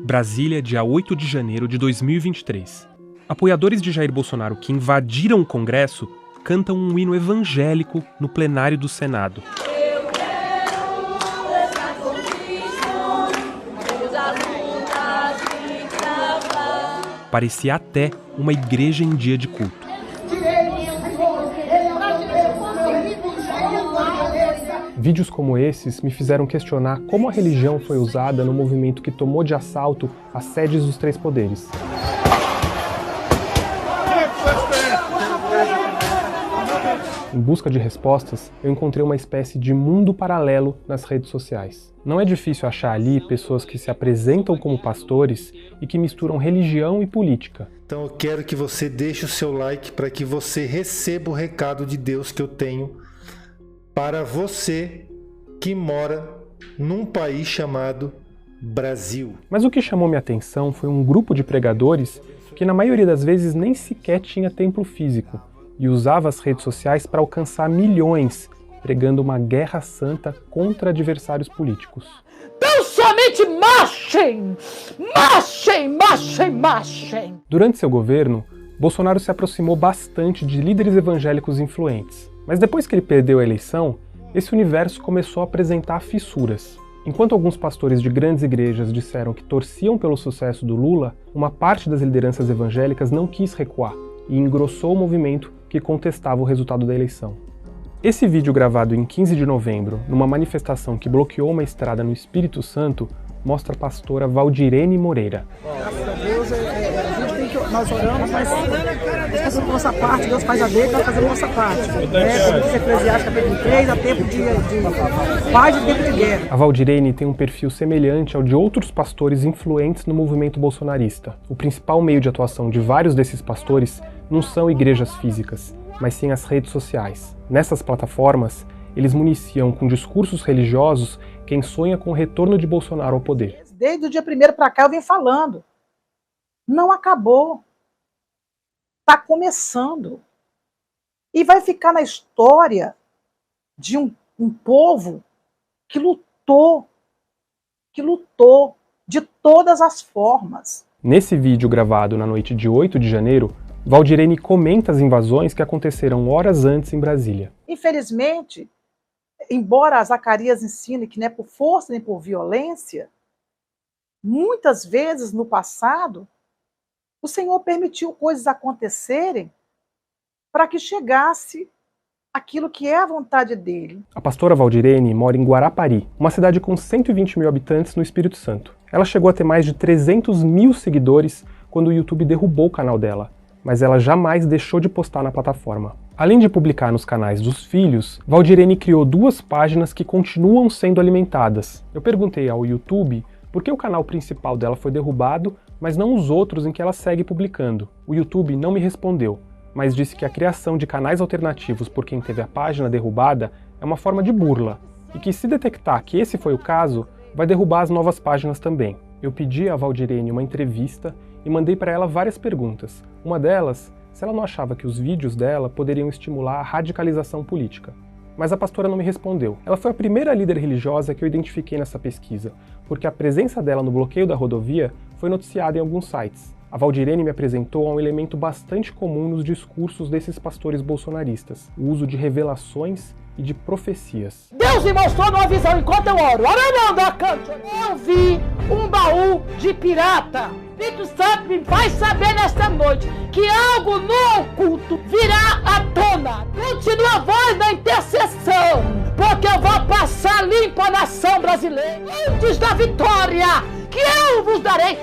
Brasília, dia 8 de janeiro de 2023. Apoiadores de Jair Bolsonaro que invadiram o Congresso cantam um hino evangélico no plenário do Senado. Parecia até uma igreja em dia de culto. Vídeos como esses me fizeram questionar como a religião foi usada no movimento que tomou de assalto as sedes dos três poderes. Em busca de respostas, eu encontrei uma espécie de mundo paralelo nas redes sociais. Não é difícil achar ali pessoas que se apresentam como pastores e que misturam religião e política. Então eu quero que você deixe o seu like para que você receba o recado de Deus que eu tenho para você que mora num país chamado Brasil. Mas o que chamou minha atenção foi um grupo de pregadores que na maioria das vezes nem sequer tinha templo físico e usava as redes sociais para alcançar milhões, pregando uma guerra santa contra adversários políticos. Então somente marchem! Marchem, marchem, marchem! Durante seu governo, Bolsonaro se aproximou bastante de líderes evangélicos influentes. Mas depois que ele perdeu a eleição, esse universo começou a apresentar fissuras. Enquanto alguns pastores de grandes igrejas disseram que torciam pelo sucesso do Lula, uma parte das lideranças evangélicas não quis recuar e engrossou o movimento que contestava o resultado da eleição. Esse vídeo gravado em 15 de novembro, numa manifestação que bloqueou uma estrada no Espírito Santo, mostra a pastora Valdirene Moreira. Graças a Deus, nós oramos, mas nós fazemos a nossa parte, Deus faz a dele, nós fazemos a nossa parte. Como diz Eclesiastes capítulo 3, há tempo de paz e tempo de guerra. A Valdirene tem um perfil semelhante ao de outros pastores influentes no movimento bolsonarista. O principal meio de atuação de vários desses pastores não são igrejas físicas, mas sim as redes sociais. Nessas plataformas, eles municiam com discursos religiosos quem sonha com o retorno de Bolsonaro ao poder. Desde o dia 1º para cá eu venho falando. Não acabou. Está começando. E vai ficar na história de um povo que lutou de todas as formas. Nesse vídeo gravado na noite de 8 de janeiro, Valdirene comenta as invasões que aconteceram horas antes em Brasília. Infelizmente, embora Zacarias ensine que não é por força nem por violência, muitas vezes no passado, o Senhor permitiu coisas acontecerem para que chegasse aquilo que é a vontade dele. A pastora Valdirene mora em Guarapari, uma cidade com 120 mil habitantes no Espírito Santo. Ela chegou a ter mais de 300 mil seguidores quando o YouTube derrubou o canal dela, mas ela jamais deixou de postar na plataforma. Além de publicar nos canais dos filhos, Valdirene criou 2 páginas que continuam sendo alimentadas. Eu perguntei ao YouTube por que o canal principal dela foi derrubado, mas não os outros em que ela segue publicando. O YouTube não me respondeu, mas disse que a criação de canais alternativos por quem teve a página derrubada é uma forma de burla, e que se detectar que esse foi o caso, vai derrubar as novas páginas também. Eu pedi a Valdirene uma entrevista e mandei para ela várias perguntas. Uma delas, se ela não achava que os vídeos dela poderiam estimular a radicalização política. Mas a pastora não me respondeu. Ela foi a primeira líder religiosa que eu identifiquei nessa pesquisa, porque a presença dela no bloqueio da rodovia foi noticiada em alguns sites. A Valdirene me apresentou a um elemento bastante comum nos discursos desses pastores bolsonaristas, o uso de revelações e de profecias. Deus me mostrou numa visão enquanto eu oro. Eu vi um baú de pirata. Espírito Santo me faz saber nesta noite que algo no oculto virá à tona. Continua a voz da intercessão, porque eu vou passar limpo a nação brasileira. Antes da vitória que eu vos darei,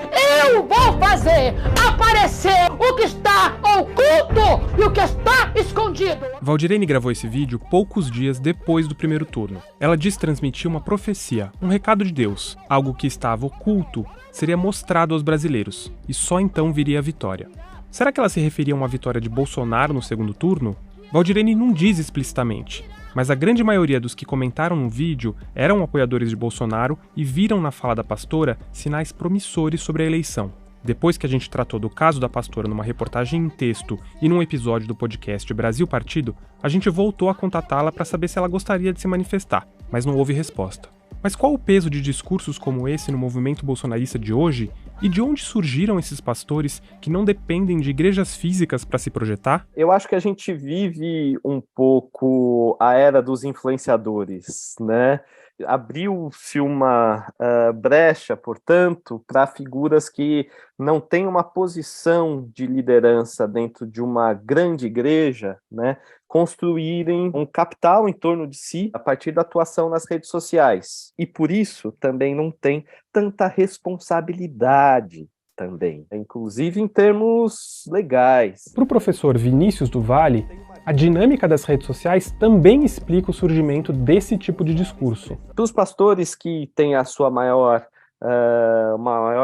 eu vou fazer aparecer o que está oculto e o que está escondido. Valdirene gravou esse vídeo poucos dias depois do primeiro turno. Ela diz transmitir uma profecia, um recado de Deus, algo que estava oculto, seria mostrado aos brasileiros, e só então viria a vitória. Será que ela se referia a uma vitória de Bolsonaro no segundo turno? Valdirene não diz explicitamente, mas a grande maioria dos que comentaram no vídeo eram apoiadores de Bolsonaro e viram na fala da pastora sinais promissores sobre a eleição. Depois que a gente tratou do caso da pastora numa reportagem em texto e num episódio do podcast Brasil Partido, a gente voltou a contatá-la para saber se ela gostaria de se manifestar, mas não houve resposta. Mas qual o peso de discursos como esse no movimento bolsonarista de hoje? E de onde surgiram esses pastores que não dependem de igrejas físicas para se projetar? Eu acho que a gente vive um pouco a era dos influenciadores, né? Abriu-se uma brecha, portanto, para figuras que não têm uma posição de liderança dentro de uma grande igreja, né, construírem um capital em torno de si a partir da atuação nas redes sociais. E por isso também não tem tanta responsabilidade também, inclusive em termos legais. Para o professor Vinícius do Vale, a dinâmica das redes sociais também explica o surgimento desse tipo de discurso. Para os pastores que têm a sua maior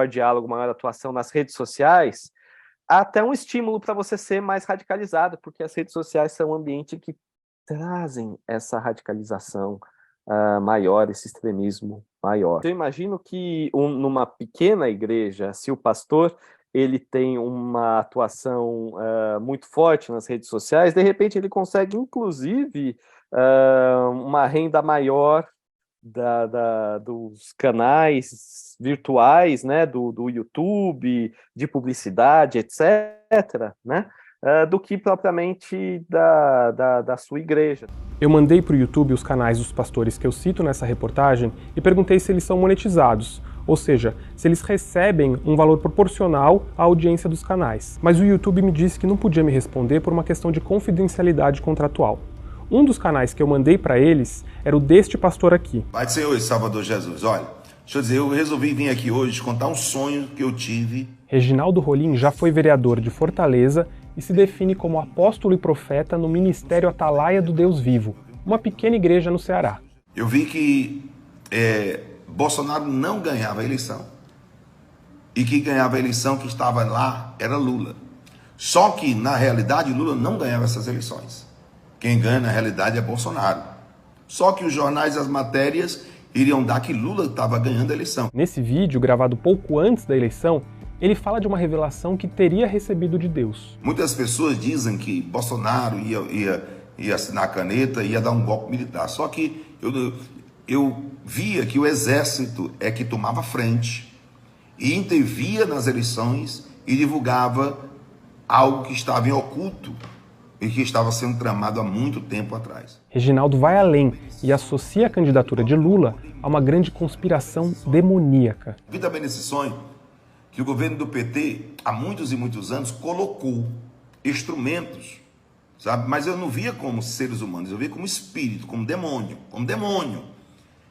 diálogo, maior atuação nas redes sociais, há até um estímulo para você ser mais radicalizado, porque as redes sociais são um ambiente que trazem essa radicalização maior, esse extremismo maior. Eu imagino que numa pequena igreja, se o pastor ele tem uma atuação muito forte nas redes sociais, de repente ele consegue, inclusive, uma renda maior dos canais virtuais, né, do YouTube, de publicidade, etc., né, do que propriamente da sua igreja. Eu mandei para o YouTube os canais dos pastores que eu cito nessa reportagem e perguntei se eles são monetizados, ou seja, se eles recebem um valor proporcional à audiência dos canais. Mas o YouTube me disse que não podia me responder por uma questão de confidencialidade contratual. Um dos canais que eu mandei para eles era o deste pastor aqui. Pai do Senhor e Salvador Jesus, olha, deixa eu dizer, eu resolvi vir aqui hoje te contar um sonho que eu tive. Reginaldo Rolim já foi vereador de Fortaleza e se define como apóstolo e profeta no Ministério Atalaia do Deus Vivo, uma pequena igreja no Ceará. Eu vi que Bolsonaro não ganhava a eleição. E que ganhava a eleição que estava lá era Lula. Só que, na realidade, Lula não ganhava essas eleições. Quem ganha, na realidade, é Bolsonaro. Só que os jornais e as matérias iriam dar que Lula estava ganhando a eleição. Nesse vídeo, gravado pouco antes da eleição, ele fala de uma revelação que teria recebido de Deus. Muitas pessoas dizem que Bolsonaro ia assinar a caneta e ia dar um golpe militar. Só que eu via que o exército é que tomava frente e intervia nas eleições e divulgava algo que estava em oculto e que estava sendo tramado há muito tempo atrás. Reginaldo vai além e associa a candidatura de Lula a uma grande conspiração demoníaca. Vi também nesse sonho que o governo do PT, há muitos e muitos anos, colocou instrumentos, sabe? Mas eu não via como seres humanos, eu via como espírito, como demônio.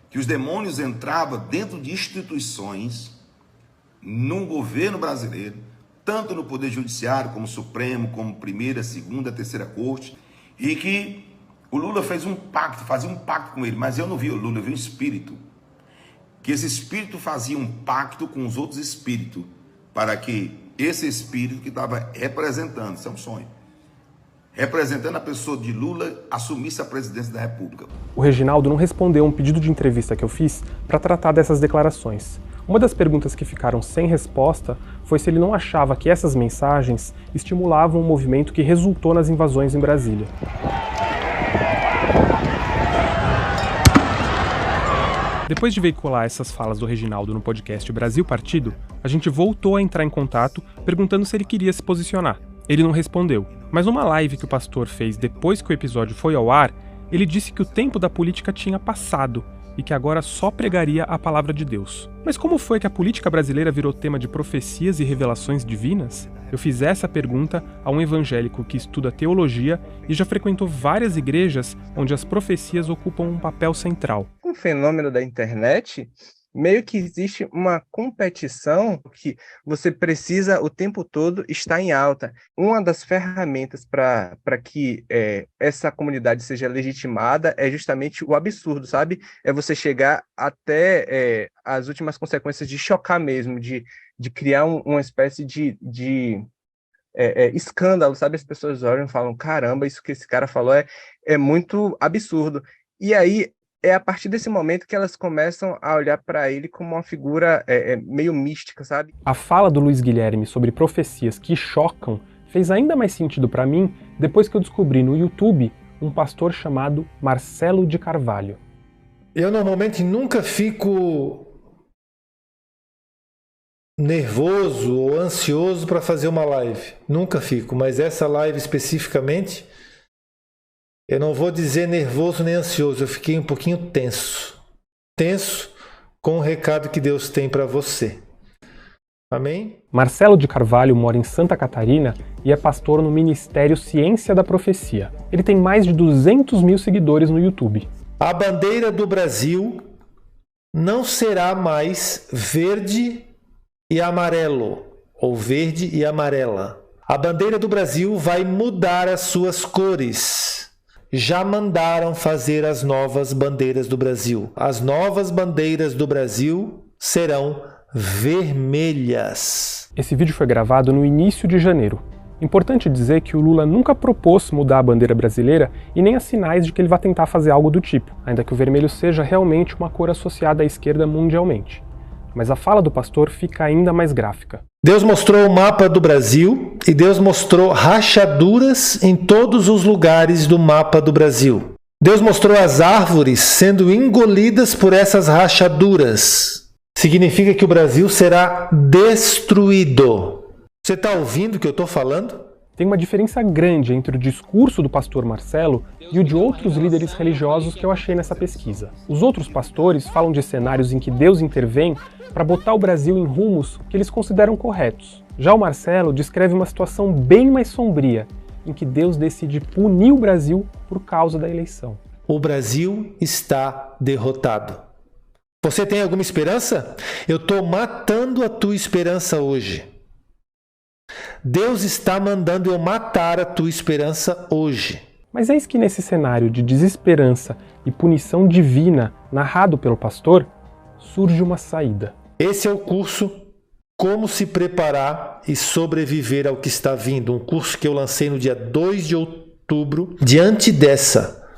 Que os demônios entravam dentro de instituições no governo brasileiro, tanto no Poder Judiciário, como Supremo, como Primeira, Segunda, Terceira Corte, e que o Lula fazia um pacto com ele, mas eu não vi o Lula, eu vi um espírito. Que esse espírito fazia um pacto com os outros espíritos, para que esse espírito que estava representando, isso é um sonho, representando a pessoa de Lula, assumisse a presidência da República. O Reginaldo não respondeu um pedido de entrevista que eu fiz para tratar dessas declarações. Uma das perguntas que ficaram sem resposta foi se ele não achava que essas mensagens estimulavam um movimento que resultou nas invasões em Brasília. Depois de veicular essas falas do Reginaldo no podcast Brasil Partido, a gente voltou a entrar em contato perguntando se ele queria se posicionar. Ele não respondeu, mas numa live que o pastor fez depois que o episódio foi ao ar, ele disse que o tempo da política tinha passado e que agora só pregaria a palavra de Deus. Mas como foi que a política brasileira virou tema de profecias e revelações divinas? Eu fiz essa pergunta a um evangélico que estuda teologia e já frequentou várias igrejas onde as profecias ocupam um papel central. Com o fenômeno da internet, meio que existe uma competição que você precisa o tempo todo estar em alta. Uma das ferramentas para que essa comunidade seja legitimada é justamente o absurdo, sabe? É você chegar até as últimas consequências de chocar mesmo, de criar uma espécie de escândalo, sabe? As pessoas olham e falam, caramba, isso que esse cara falou é muito absurdo. E aí, é a partir desse momento que elas começam a olhar para ele como uma figura meio mística, sabe? A fala do Luiz Guilherme sobre profecias que chocam fez ainda mais sentido para mim depois que eu descobri no YouTube um pastor chamado Marcelo de Carvalho. Eu normalmente nunca fico nervoso ou ansioso para fazer uma live. Nunca fico, mas essa live especificamente, eu não vou dizer nervoso nem ansioso, eu fiquei um pouquinho tenso. Tenso com o recado que Deus tem para você. Amém? Marcelo de Carvalho mora em Santa Catarina e é pastor no Ministério Ciência da Profecia. Ele tem mais de 200 mil seguidores no YouTube. A bandeira do Brasil não será mais verde e amarelo, ou verde e amarela. A bandeira do Brasil vai mudar as suas cores. Já mandaram fazer as novas bandeiras do Brasil. As novas bandeiras do Brasil serão vermelhas. Esse vídeo foi gravado no início de janeiro. Importante dizer que o Lula nunca propôs mudar a bandeira brasileira e nem há sinais de que ele vai tentar fazer algo do tipo, ainda que o vermelho seja realmente uma cor associada à esquerda mundialmente. Mas a fala do pastor fica ainda mais gráfica. Deus mostrou o mapa do Brasil e Deus mostrou rachaduras em todos os lugares do mapa do Brasil. Deus mostrou as árvores sendo engolidas por essas rachaduras. Significa que o Brasil será destruído. Você está ouvindo o que eu estou falando? Tem uma diferença grande entre o discurso do pastor Marcelo e o de outros líderes religiosos que eu achei nessa pesquisa. Os outros pastores falam de cenários em que Deus intervém para botar o Brasil em rumos que eles consideram corretos. Já o Marcelo descreve uma situação bem mais sombria, em que Deus decide punir o Brasil por causa da eleição. O Brasil está derrotado. Você tem alguma esperança? Eu estou matando a tua esperança hoje. Deus está mandando eu matar a tua esperança hoje. Mas eis que nesse cenário de desesperança e punição divina narrado pelo pastor, surge uma saída. Esse é o curso Como se Preparar e Sobreviver ao que está vindo. Um curso que eu lancei no dia 2 de outubro. Diante dessa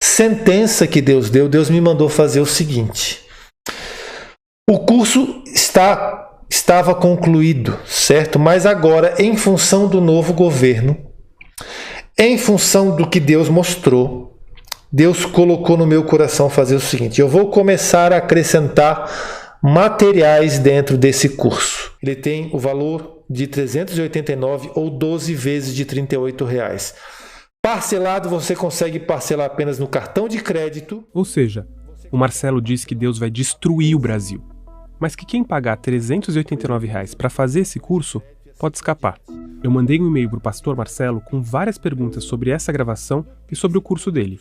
sentença que Deus deu, Deus me mandou fazer o seguinte. O curso estava concluído, certo? Mas agora, em função do novo governo, em função do que Deus mostrou, Deus colocou no meu coração fazer o seguinte. Eu vou começar a acrescentar materiais dentro desse curso. Ele tem o valor de 389 ou 12 vezes de R$38. Parcelado, você consegue parcelar apenas no cartão de crédito. Ou seja, o Marcelo diz que Deus vai destruir o Brasil, mas que quem pagar R$389 para fazer esse curso pode escapar. Eu mandei um e-mail para o pastor Marcelo com várias perguntas sobre essa gravação e sobre o curso dele.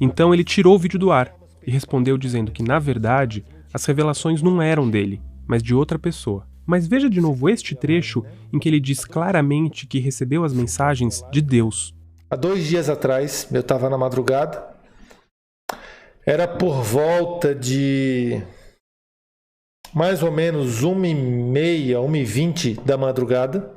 Então ele tirou o vídeo do ar e respondeu dizendo que, na verdade, as revelações não eram dele, mas de outra pessoa. Mas veja de novo este trecho em que ele diz claramente que recebeu as mensagens de Deus. Há 2 dias atrás, eu estava na madrugada, era por volta de mais ou menos 1h30, 1h20 da madrugada,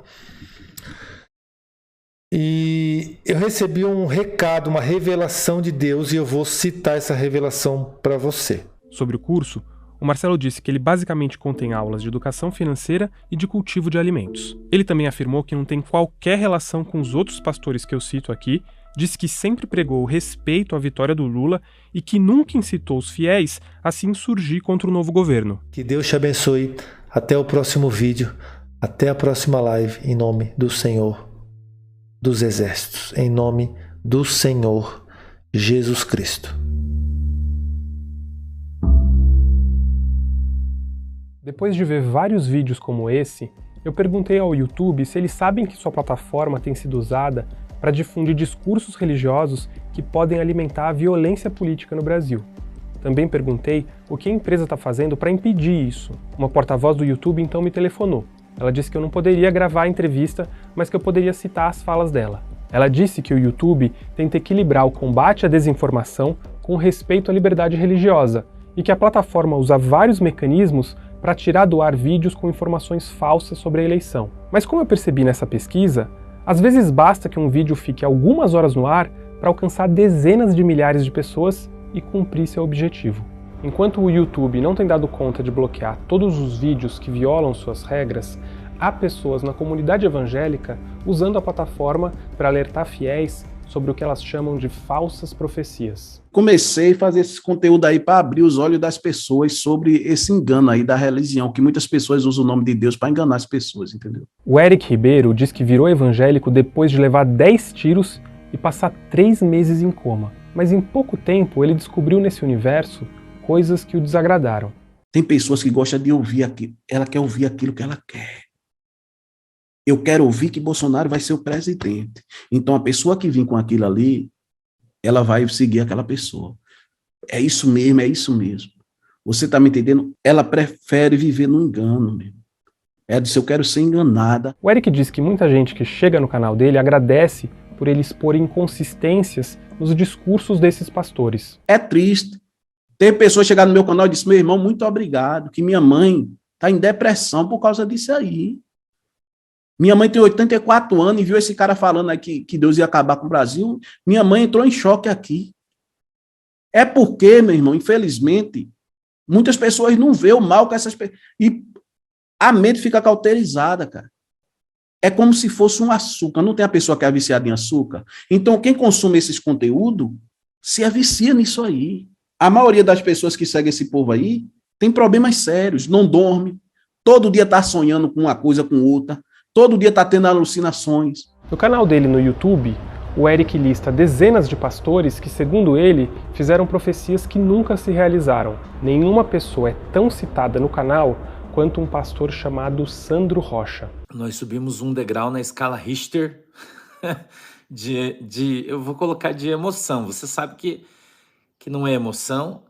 e eu recebi um recado, uma revelação de Deus, e eu vou citar essa revelação para você. Sobre o curso, o Marcelo disse que ele basicamente contém aulas de educação financeira e de cultivo de alimentos. Ele também afirmou que não tem qualquer relação com os outros pastores que eu cito aqui, disse que sempre pregou o respeito à vitória do Lula e que nunca incitou os fiéis a se insurgir contra o novo governo. Que Deus te abençoe. Até o próximo vídeo. Até a próxima live. Em nome do Senhor dos Exércitos. Em nome do Senhor Jesus Cristo. Depois de ver vários vídeos como esse, eu perguntei ao YouTube se eles sabem que sua plataforma tem sido usada para difundir discursos religiosos que podem alimentar a violência política no Brasil. Também perguntei o que a empresa está fazendo para impedir isso. Uma porta-voz do YouTube então me telefonou. Ela disse que eu não poderia gravar a entrevista, mas que eu poderia citar as falas dela. Ela disse que o YouTube tenta equilibrar o combate à desinformação com o respeito à liberdade religiosa e que a plataforma usa vários mecanismos para tirar do ar vídeos com informações falsas sobre a eleição. Mas como eu percebi nessa pesquisa, às vezes basta que um vídeo fique algumas horas no ar para alcançar dezenas de milhares de pessoas e cumprir seu objetivo. Enquanto o YouTube não tem dado conta de bloquear todos os vídeos que violam suas regras, há pessoas na comunidade evangélica usando a plataforma para alertar fiéis sobre o que elas chamam de falsas profecias. Comecei a fazer esse conteúdo aí para abrir os olhos das pessoas sobre esse engano aí da religião, que muitas pessoas usam o nome de Deus para enganar as pessoas, entendeu? O Eric Ribeiro diz que virou evangélico depois de levar 10 tiros e passar 3 meses em coma. Mas em pouco tempo ele descobriu nesse universo coisas que o desagradaram. Tem pessoas que gostam de ouvir aquilo, ela quer ouvir aquilo que ela quer. Eu quero ouvir que Bolsonaro vai ser o presidente. Então a pessoa que vem com aquilo ali, ela vai seguir aquela pessoa. É isso mesmo, é isso mesmo. Você está me entendendo? Ela prefere viver no engano mesmo. Ela disse, eu quero ser enganada. O Eric diz que muita gente que chega no canal dele agradece por ele expor inconsistências nos discursos desses pastores. É triste. Tem pessoas chegar no meu canal e dizer, meu irmão, muito obrigado, que minha mãe está em depressão por causa disso aí. Minha mãe tem 84 anos e viu esse cara falando aqui que Deus ia acabar com o Brasil. Minha mãe entrou em choque aqui. É porque, meu irmão, infelizmente, muitas pessoas não vê o mal com essas pessoas. E a mente fica cauterizada, cara. É como se fosse um açúcar. Não tem a pessoa que é viciada em açúcar? Então, quem consome esses conteúdos se vicia nisso aí. A maioria das pessoas que seguem esse povo aí tem problemas sérios, não dorme, todo dia está sonhando com uma coisa, com outra, todo dia está tendo alucinações. No canal dele no YouTube, o Eric lista dezenas de pastores que, segundo ele, fizeram profecias que nunca se realizaram. Nenhuma pessoa é tão citada no canal quanto um pastor chamado Sandro Rocha. Nós subimos um degrau na escala Richter eu vou colocar de emoção. Você sabe que não é emoção,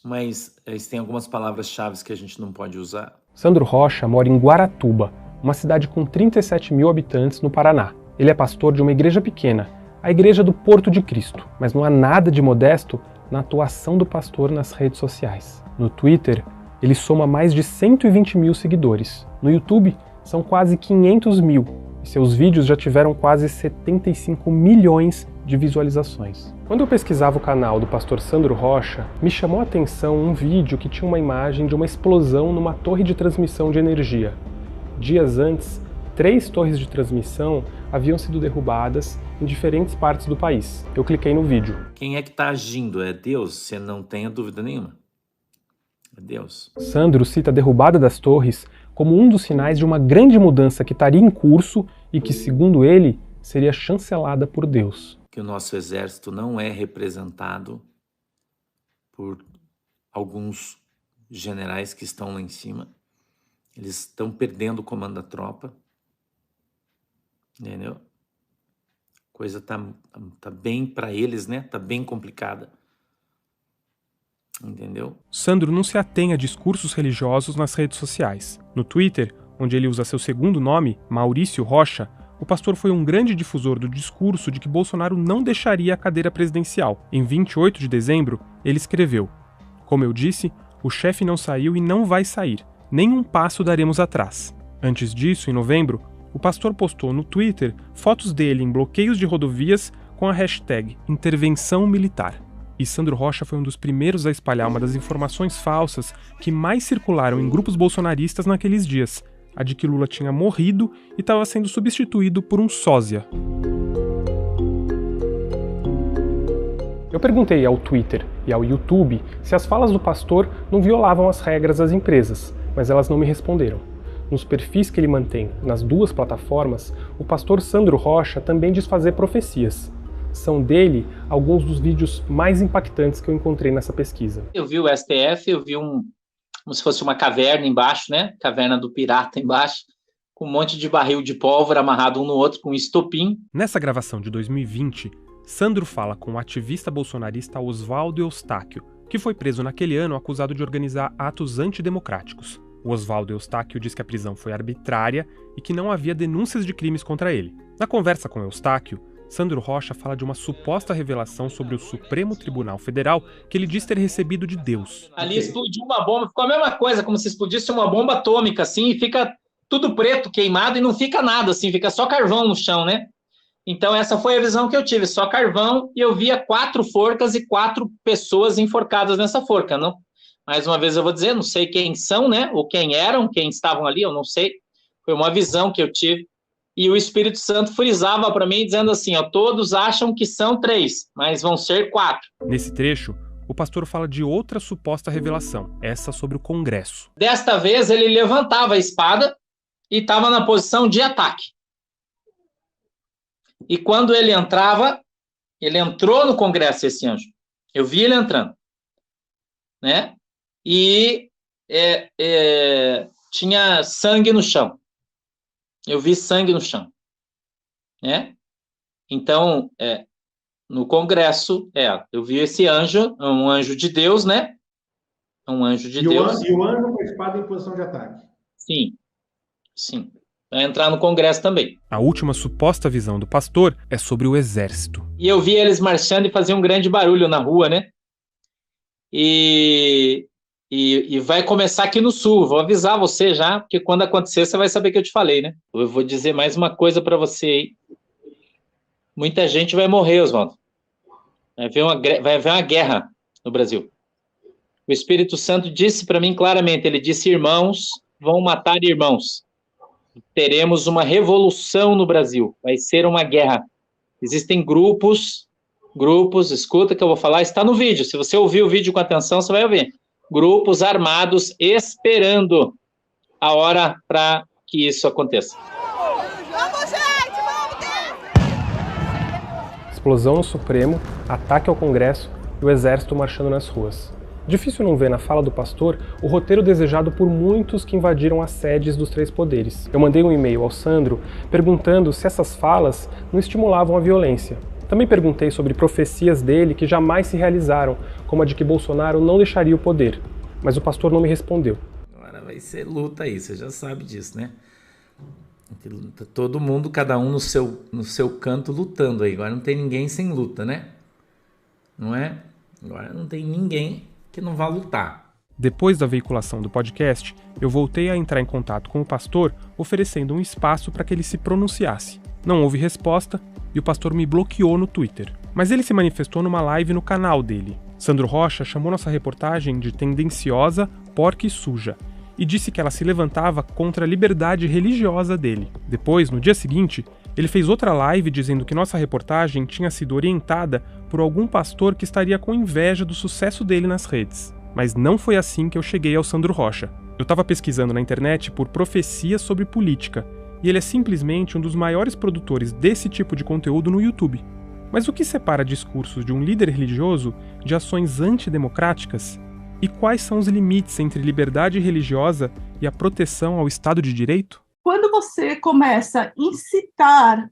mas tem algumas palavras-chave que a gente não pode usar. Sandro Rocha mora em Guaratuba, uma cidade com 37 mil habitantes no Paraná. Ele é pastor de uma igreja pequena, a Igreja do Porto de Cristo, mas não há nada de modesto na atuação do pastor nas redes sociais. No Twitter, ele soma mais de 120 mil seguidores. No YouTube, são quase 500 mil, e seus vídeos já tiveram quase 75 milhões de visualizações. Quando eu pesquisava o canal do pastor Sandro Rocha, me chamou a atenção um vídeo que tinha uma imagem de uma explosão numa torre de transmissão de energia. Dias antes, 3 torres de transmissão haviam sido derrubadas em diferentes partes do país. Eu cliquei no vídeo. Quem é que está agindo? É Deus? Você não tenha dúvida nenhuma. É Deus. Sandro cita a derrubada das torres como um dos sinais de uma grande mudança que estaria em curso e que, segundo ele, seria chancelada por Deus. Que o nosso exército não é representado por alguns generais que estão lá em cima. Eles estão perdendo o comando da tropa. Entendeu? A coisa tá bem para eles, né? Tá bem complicada. Entendeu? Sandro não se atém a discursos religiosos nas redes sociais. No Twitter, onde ele usa seu segundo nome, Maurício Rocha, o pastor foi um grande difusor do discurso de que Bolsonaro não deixaria a cadeira presidencial. Em 28 de dezembro, ele escreveu: "Como eu disse, o chefe não saiu e não vai sair. Nem um passo daremos atrás." Antes disso, em novembro, o pastor postou no Twitter fotos dele em bloqueios de rodovias com a hashtag Intervenção Militar. E Sandro Rocha foi um dos primeiros a espalhar uma das informações falsas que mais circularam em grupos bolsonaristas naqueles dias, a de que Lula tinha morrido e estava sendo substituído por um sósia. Eu perguntei ao Twitter e ao YouTube se as falas do pastor não violavam as regras das empresas, mas elas não me responderam. Nos perfis que ele mantém nas duas plataformas, o pastor Sandro Rocha também diz fazer profecias. São dele alguns dos vídeos mais impactantes que eu encontrei nessa pesquisa. Eu vi o STF, eu vi como se fosse uma caverna embaixo, né? Caverna do pirata embaixo, com um monte de barril de pólvora amarrado um no outro com estopim. Nessa gravação de 2020, Sandro fala com o ativista bolsonarista Oswaldo Eustáquio, que foi preso naquele ano acusado de organizar atos antidemocráticos. O Oswaldo Eustáquio diz que a prisão foi arbitrária e que não havia denúncias de crimes contra ele. Na conversa com Eustáquio, Sandro Rocha fala de uma suposta revelação sobre o Supremo Tribunal Federal que ele diz ter recebido de Deus. Ali explodiu uma bomba, ficou a mesma coisa, como se explodisse uma bomba atômica, assim, e fica tudo preto, queimado, e não fica nada, assim, fica só carvão no chão, né? Então essa foi a visão que eu tive, só carvão, e eu via 4 forcas e 4 pessoas enforcadas nessa forca, não? Mais uma vez eu vou dizer, não sei quem são, né? Ou quem eram, quem estavam ali, eu não sei. Foi uma visão que eu tive. e o Espírito Santo frisava para mim, dizendo assim, ó, todos acham que são 3, mas vão ser 4. Nesse trecho, o pastor fala de outra suposta revelação, essa sobre o Congresso. Desta vez, ele levantava a espada e estava na posição de ataque. E quando ele entrava, ele entrou no Congresso, esse anjo. Eu vi ele entrando. Né? E tinha sangue no chão. Eu vi sangue no chão. Né? Então, no Congresso, eu vi esse anjo, um anjo de Deus, né? Um anjo de Deus. E o anjo com a espada em posição de ataque. Sim. Vai entrar no Congresso também. A última suposta visão do pastor é sobre o exército. E eu vi eles marchando e faziam um grande barulho na rua, né? E vai começar aqui no sul. Vou avisar você já, porque quando acontecer você vai saber que eu te falei, né? Eu vou dizer mais uma coisa para você aí. Muita gente vai morrer, Oswaldo. Vai haver uma guerra no Brasil. O Espírito Santo disse para mim claramente, ele disse, irmãos vão matar irmãos. Teremos uma revolução no Brasil. Vai ser uma guerra. Existem grupos, escuta que eu vou falar, está no vídeo. Se você ouvir o vídeo com atenção, você vai ouvir. Grupos armados esperando a hora para que isso aconteça. Vamos, gente! Vamos! Explosão no Supremo, ataque ao Congresso e o exército marchando nas ruas. Difícil não ver na fala do pastor o roteiro desejado por muitos que invadiram as sedes dos 3 poderes. Eu mandei um e-mail ao Sandro perguntando se essas falas não estimulavam a violência. Também perguntei sobre profecias dele que jamais se realizaram, como a de que Bolsonaro não deixaria o poder. Mas o pastor não me respondeu. Agora vai ser luta aí, você já sabe disso, né? Todo mundo, cada um no seu canto lutando aí. Agora não tem ninguém sem luta, né? Não é? Agora não tem ninguém que não vá lutar. Depois da veiculação do podcast, eu voltei a entrar em contato com o pastor, oferecendo um espaço para que ele se pronunciasse. Não houve resposta e o pastor me bloqueou no Twitter. Mas ele se manifestou numa live no canal dele. Sandro Rocha chamou nossa reportagem de tendenciosa, porca e suja, e disse que ela se levantava contra a liberdade religiosa dele. Depois, no dia seguinte, ele fez outra live dizendo que nossa reportagem tinha sido orientada por algum pastor que estaria com inveja do sucesso dele nas redes. Mas não foi assim que eu cheguei ao Sandro Rocha. Eu estava pesquisando na internet por profecias sobre política, e ele é simplesmente um dos maiores produtores desse tipo de conteúdo no YouTube. Mas o que separa discursos de um líder religioso de ações antidemocráticas? E quais são os limites entre liberdade religiosa e a proteção ao Estado de Direito? Quando você começa a incitar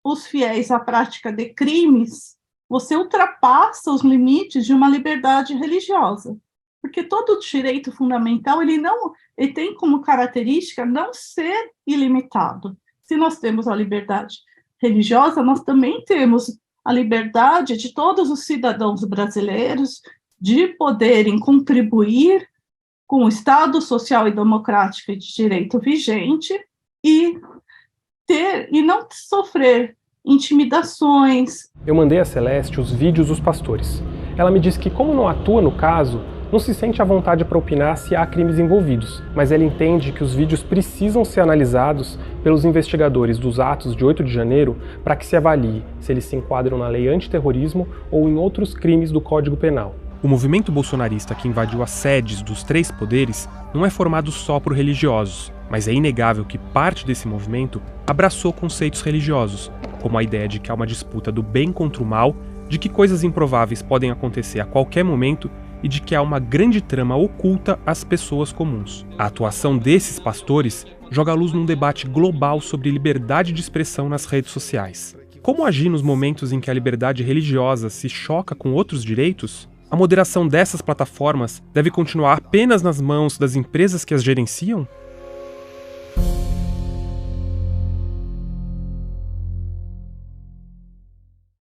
os fiéis à prática de crimes, você ultrapassa os limites de uma liberdade religiosa. Porque todo direito fundamental, ele tem como característica não ser ilimitado. Se nós temos a liberdade religiosa, nós também temos a liberdade de todos os cidadãos brasileiros de poderem contribuir com o Estado social e democrático e de direito vigente e não sofrer intimidações. Eu mandei a Celeste os vídeos dos pastores. Ela me disse que, como não atua no caso, não se sente à vontade para opinar se há crimes envolvidos, mas ela entende que os vídeos precisam ser analisados pelos investigadores dos atos de 8 de janeiro para que se avalie se eles se enquadram na lei antiterrorismo ou em outros crimes do Código Penal. O movimento bolsonarista que invadiu as sedes dos 3 poderes não é formado só por religiosos, mas é inegável que parte desse movimento abraçou conceitos religiosos, como a ideia de que há uma disputa do bem contra o mal, de que coisas improváveis podem acontecer a qualquer momento e de que há uma grande trama oculta às pessoas comuns. A atuação desses pastores joga a luz num debate global sobre liberdade de expressão nas redes sociais. Como agir nos momentos em que a liberdade religiosa se choca com outros direitos? A moderação dessas plataformas deve continuar apenas nas mãos das empresas que as gerenciam?